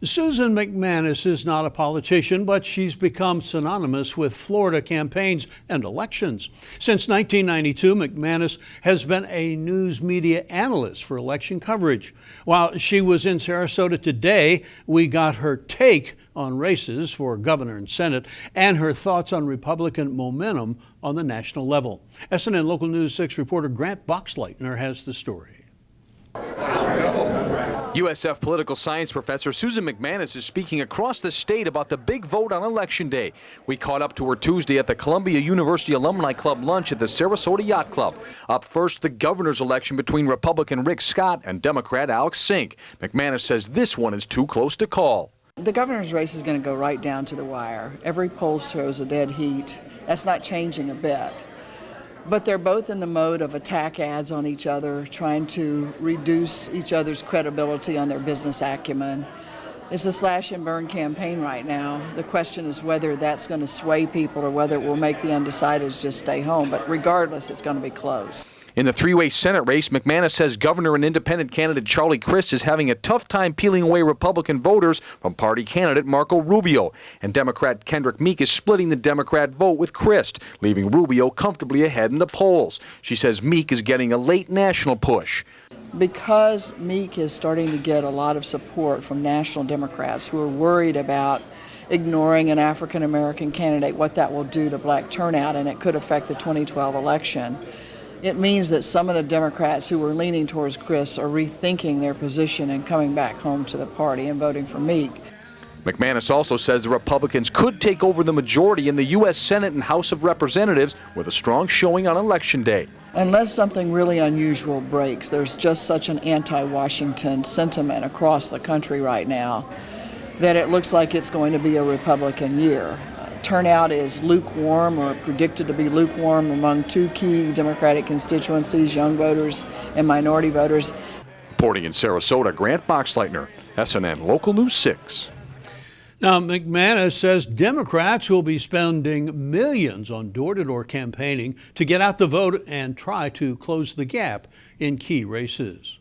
Susan Macmanus is not a politician, but she's become synonymous with Florida campaigns and elections. Since 1992, Macmanus has been a news media analyst for election coverage. While she was in Sarasota today, we got her take on races for governor and Senate and her thoughts on Republican momentum on the national level. SNN Local News 6 reporter Grant Boxleitner has the story. USF political science professor Susan Macmanus is speaking across the state about the big vote on Election Day. We caught up to her Tuesday at the Columbia University Alumni Club lunch at the Sarasota Yacht Club. Up first, the governor's election between Republican Rick Scott and Democrat Alex Sink. Macmanus says this one is too close to call. The governor's race is going to go right down to the wire. Every poll shows a dead heat. That's not changing a bit. But they're both in the mode of attack ads on each other, trying to reduce each other's credibility on their business acumen. It's a slash and burn campaign right now. The question is whether that's going to sway people or whether it will make the undecideds just stay home. But regardless, it's going to be close. In the three-way Senate race, Macmanus says Governor and independent candidate Charlie Crist is having a tough time peeling away Republican voters from party candidate Marco Rubio. And Democrat Kendrick Meek is splitting the Democrat vote with Crist, leaving Rubio comfortably ahead in the polls. She says Meek is getting a late national push. Because Meek is starting to get a lot of support from national Democrats who are worried about ignoring an African-American candidate, what that will do to black turnout, and it could affect the 2012 election. It means that some of the Democrats who were leaning towards Crist are rethinking their position and coming back home to the party and voting for Meek. Macmanus also says the Republicans could take over the majority in the U.S. Senate and House of Representatives with a strong showing on Election Day. Unless something really unusual breaks, there's just such an anti-Washington sentiment across the country right now that it looks like it's going to be a Republican year. Turnout is lukewarm or predicted to be lukewarm among two key Democratic constituencies, young voters and minority voters. Reporting in Sarasota, Grant Boxleitner, SNN Local News 6. Now, Macmanus says Democrats will be spending millions on door-to-door campaigning to get out the vote and try to close the gap in key races.